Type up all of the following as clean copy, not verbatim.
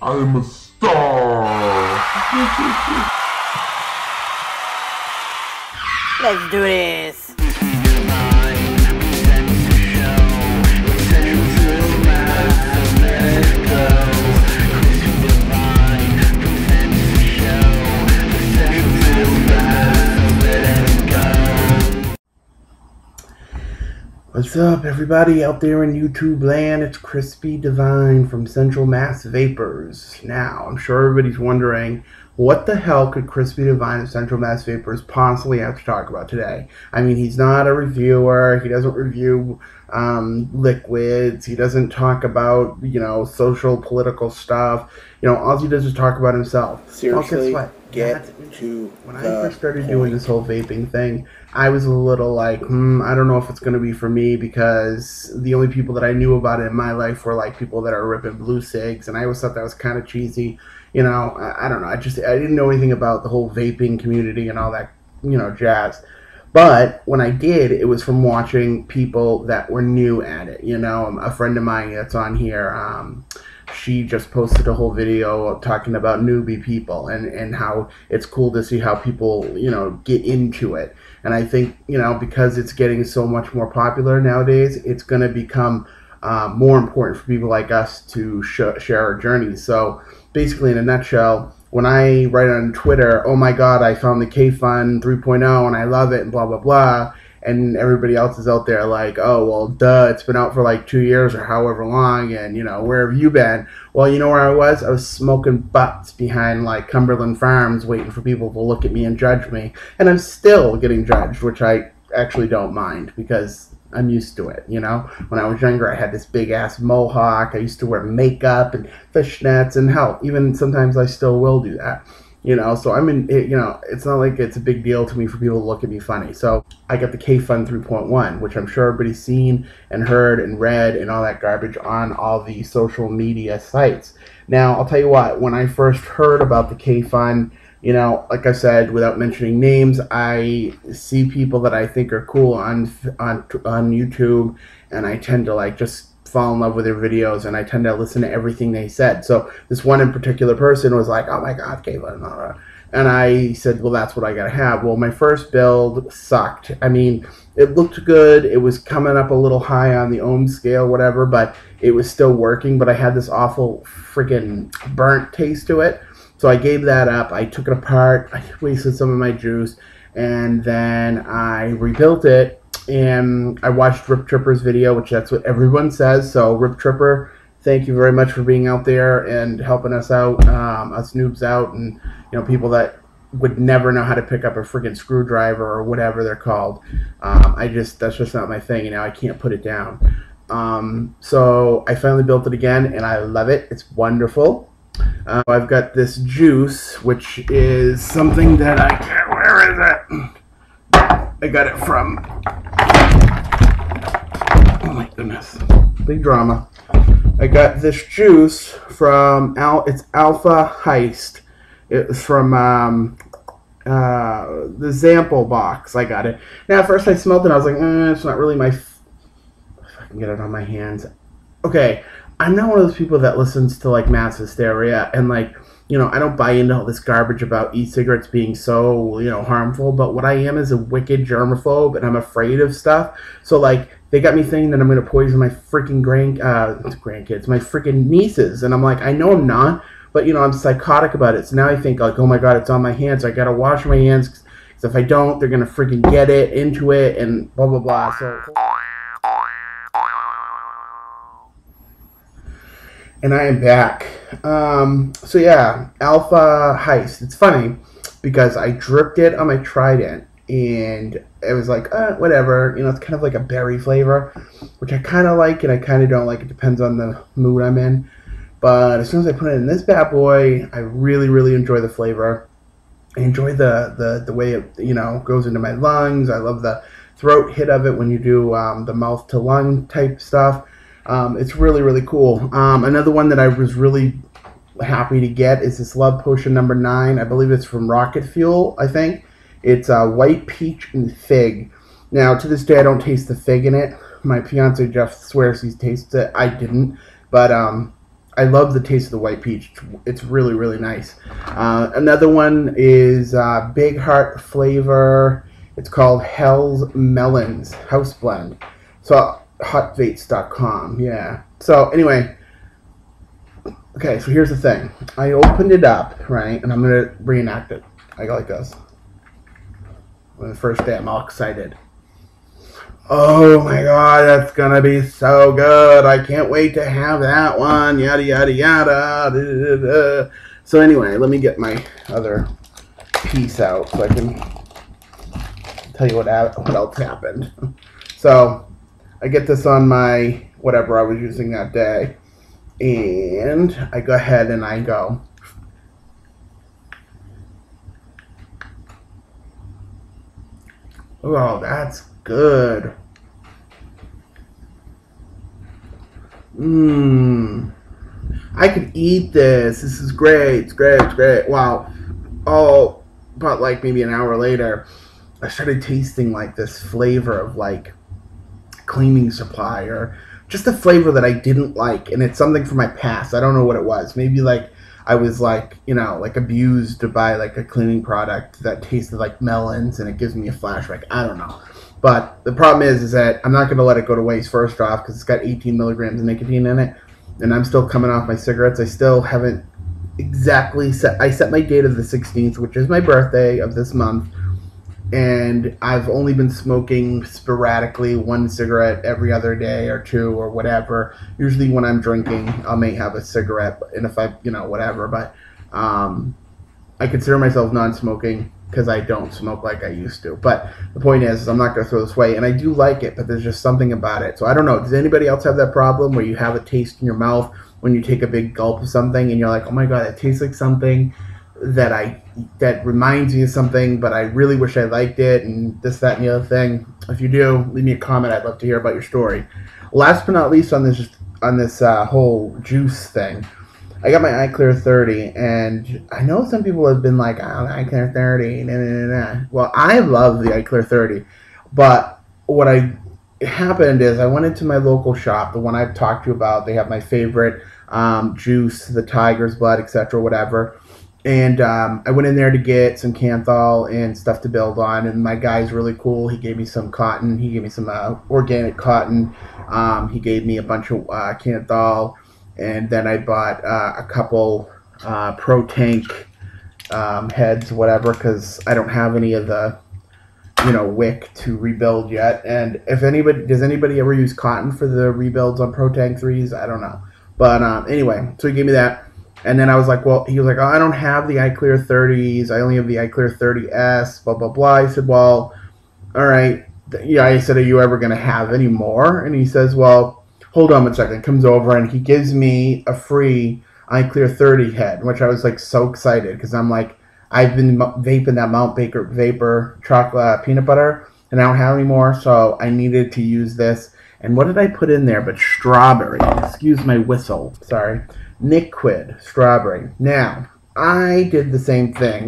I'm a star. Let's do this. What's up, everybody out there in YouTube land? It's Chrispy Divine from Central Mass Vapors. Now, I'm sure everybody's wondering, what the hell could Chrispy Divine of Central Mass Vapors possibly have to talk about today? I mean, he's not a reviewer. He doesn't review liquids. He doesn't talk about, social, political stuff. All he does is talk about himself. Seriously, well, get to when I first started doing this whole vaping thing, I was a little like, I don't know if it's going to be for me, because the only people that I knew about it in my life were like people that are ripping blue cigs, and I always thought that was kind of cheesy. I don't know. I didn't know anything about the whole vaping community and all that, jazz. But when I did, it was from watching people that were new at it. A friend of mine that's on here, she just posted a whole video talking about newbie people and how it's cool to see how people, get into it. And I think, because it's getting so much more popular nowadays, it's going to become more important for people like us to share our journeys. So basically, in a nutshell, when I write on Twitter, oh my God, I found the kayfun 3.0 and I love it and blah, blah, blah, and everybody else is out there like, oh, well, duh, it's been out for like 2 years or however long, and, where have you been? Well, you know where I was? I was smoking butts behind, like, Cumberland Farms waiting for people to look at me and judge me, and I'm still getting judged, which I actually don't mind, because I'm used to it, When I was younger, I had this big-ass mohawk. I used to wear makeup and fishnets, and hell, even sometimes I still will do that. So I'm in, it's not like it's a big deal to me for people to look at me funny. So I got the kayfun 3.1, which I'm sure everybody's seen and heard and read and all that garbage on all the social media sites. Now, I'll tell you what, when I first heard about the kayfun, like I said, without mentioning names, I see people that I think are cool on YouTube, and I tend to just fall in love with their videos, and I tend to listen to everything they said. So this one in particular person was like, oh my God, kayfun, and I said, well, that's what I gotta have. Well, my first build sucked. I mean, it looked good. It was coming up a little high on the ohm scale, whatever, but it was still working. But I had this awful freaking burnt taste to it. So I gave that up. I took it apart. I wasted some of my juice, and then I rebuilt it. And I watched Rip Tripper's video, which that's what everyone says. So Rip Tripper, thank you very much for being out there and helping us out, us noobs out, and people that would never know how to pick up a freaking screwdriver or whatever they're called. That's just not my thing. I can't put it down. So I finally built it again, and I love it. It's wonderful. I've got this juice, which is something that I can't. Where is it? I got it from, oh my goodness, big drama. I got this juice from, it's Alpha Heist. It's from the Zample box. I got it. Now, at first I smelled it and I was like, it's not really if I can get it on my hands. Okay, I'm not one of those people that listens to mass hysteria and I don't buy into all this garbage about e-cigarettes being so, harmful, but what I am is a wicked germaphobe, and I'm afraid of stuff. So, they got me thinking that I'm going to poison my freaking grandkids, my freaking nieces, and I'm like, I know I'm not, but, I'm psychotic about it. So now I think, oh my God, it's on my hands, I got to wash my hands, because if I don't, they're going to freaking get it, into it, and blah, blah, blah. So... And I am back. So yeah, Alpha Heist. It's funny because I dripped it on my Trident, and it was like, whatever. It's kind of like a berry flavor, which I kind of like and I kind of don't like. It depends on the mood I'm in. But as soon as I put it in this bad boy, I really, really enjoy the flavor. I enjoy the way it, goes into my lungs. I love the throat hit of it when you do the mouth to lung type stuff. It's really, really cool. Another one that I was really happy to get is this Love Potion number 9. I believe it's from Rocket Fuel, I think. It's white peach and fig. Now, to this day, I don't taste the fig in it. My fiance Jeff swears he tastes it. I didn't. But I love the taste of the white peach. It's really, really nice. Another one is Big Heart flavor. It's called Hell's Melons House Blend. So hotvates.com. Yeah. So anyway, okay. So here's the thing. I opened it up, right, and I'm gonna reenact it. I go like this. On the first day, I'm all excited. Oh my god, that's gonna be so good. I can't wait to have that one. Yada, yada, yada. Da, da, da. So anyway, let me get my other piece out so I can tell you what else happened. So I get this on my whatever I was using that day. And I go ahead and I go. Oh, that's good. I could eat this. This is great. It's great. It's great. Wow. Oh, but like maybe an hour later, I started tasting like this flavor of like cleaning supply or just a flavor that I didn't like. And it's something from my past. I don't know what it was. Maybe like I was like, like abused by like a cleaning product that tasted like melons and it gives me a flashback. I don't know. But the problem is that I'm not going to let it go to waste first off because it's got 18 milligrams of nicotine in it. And I'm still coming off my cigarettes. I still haven't exactly set. I set my date of the 16th, which is my birthday of this month. And I've only been smoking sporadically one cigarette every other day or two or whatever. Usually when I'm drinking, I may have a cigarette. And if I, whatever. But I consider myself non-smoking because I don't smoke like I used to. But the point is I'm not going to throw this away. And I do like it, but there's just something about it. So I don't know. Does anybody else have that problem where you have a taste in your mouth when you take a big gulp of something and you're like, oh my God, it tastes like something that reminds me of something, but I really wish I liked it and this, that, and the other thing. If you do, leave me a comment. I'd love to hear about your story. Last but not least on this whole juice thing, I got my Clair 30, and I know some people have been like, oh, Clair 30, nah, nah, nah. Well, I love the Clair 30, but what happened is I went into my local shop, the one I've talked to you about. They have my favorite juice, the tiger's blood, etc., whatever. And I went in there to get some Canthal and stuff to build on. And my guy's really cool. He gave me some cotton. He gave me some organic cotton. He gave me a bunch of Canthal. And then I bought a couple Pro Tank heads, whatever, because I don't have any of the, wick to rebuild yet. And does anybody ever use cotton for the rebuilds on Pro Tank 3s? I don't know. But anyway, so he gave me that. And then I was like, he was like, oh, I don't have the Clair 30s. I only have the Clair 30S, blah, blah, blah. I said, well, all right. Yeah, I said, are you ever going to have any more? And he says, well, hold on one second. Comes over and he gives me a free Clair 30 head, which I was like so excited because I'm like, I've been vaping that Mount Baker Vapor chocolate peanut butter and I don't have any more. So I needed to use this. And what did I put in there but strawberry? Excuse my whistle. Sorry. Liquid strawberry. Now, I did the same thing.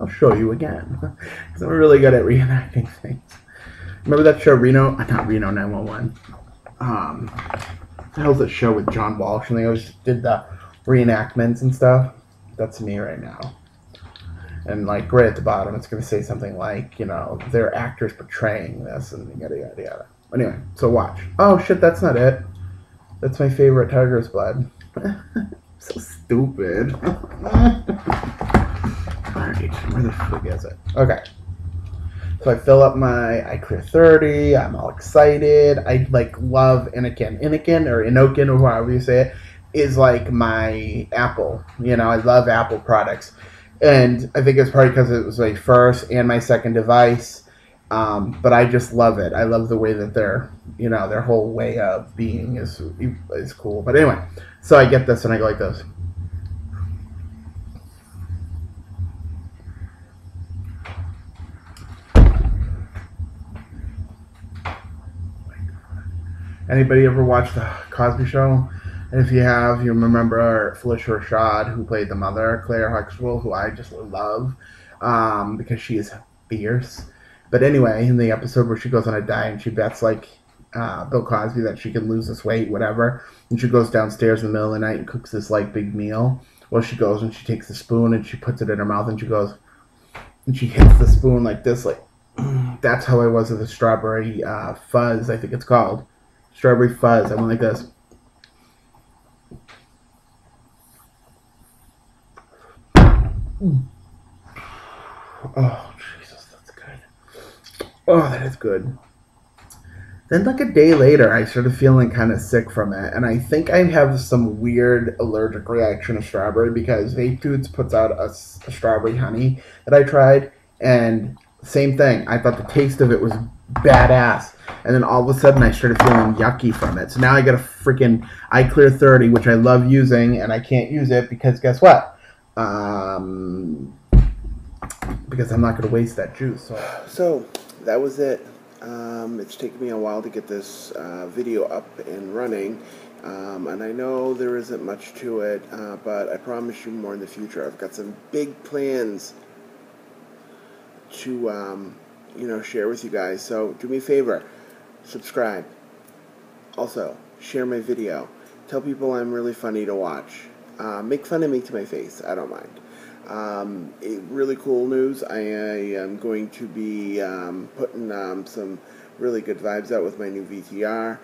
I'll show you again. Because I'm really good at reenacting things. Remember that show, not Reno 911. The hell's that show with John Walsh? And they always did the reenactments and stuff. That's me right now. And like right at the bottom, it's going to say something like, they're actors portraying this and yada, yada, yada. Anyway, so watch. Oh, shit, that's not it. That's my favorite tiger's blood. So stupid. Alright, where the fuck is it? Okay. So I fill up my Clair 30. I'm all excited. I love Inokin. Inokin or Inokin or however you say it is like my Apple. I love Apple products. And I think it's probably because it was my first and my second device. But I just love it. I love the way that their whole way of being is cool. But anyway, so I get this and I go like this. Anybody ever watched the Cosby Show? And if you have, you remember Felicia Rashad, who played the mother, Clair Huxtable, who I just love because she is fierce. But anyway, in the episode where she goes on a diet and she bets like Bill Cosby that she can lose this weight, whatever. And she goes downstairs in the middle of the night and cooks this like big meal. Well, she goes and she takes the spoon and she puts it in her mouth and she goes and she hits the spoon like this, like that's how I was with the strawberry fuzz. I think it's called strawberry fuzz. I went like this. Oh Jesus, that's good. Oh, that is good. Then, like a day later, I started feeling kind of sick from it, and I think I have some weird allergic reaction to strawberry because Vape Dudes puts out a strawberry honey that I tried, and same thing. I thought the taste of it was badass, and then all of a sudden I started feeling yucky from it. So now I got a freaking Clear 30, which I love using, and I can't use it because guess what? Because I'm not going to waste that juice. So that was it. It's taken me a while to get this video up and running, and I know there isn't much to it, but I promise you more in the future. I've got some big plans to, share with you guys. So do me a favor, subscribe. Also, share my video. Tell people I'm really funny to watch. Make fun of me to my face. I don't mind. Really cool news. I am going to be putting some really good vibes out with my new VTR.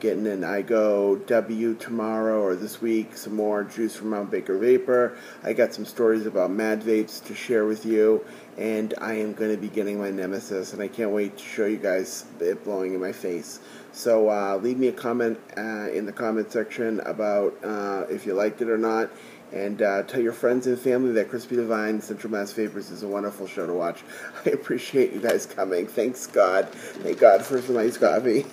Getting an iGo W tomorrow or this week. Some more juice from Mount Baker Vapor. I got some stories about Mad Vapes to share with you. And I am going to be getting my Nemesis. And I can't wait to show you guys it blowing in my face. So leave me a comment in the comment section about if you liked it or not. And tell your friends and family that Chrispy Divine Central Mass Vapors is a wonderful show to watch. I appreciate you guys coming. Thanks God. Thank God for some iced coffee.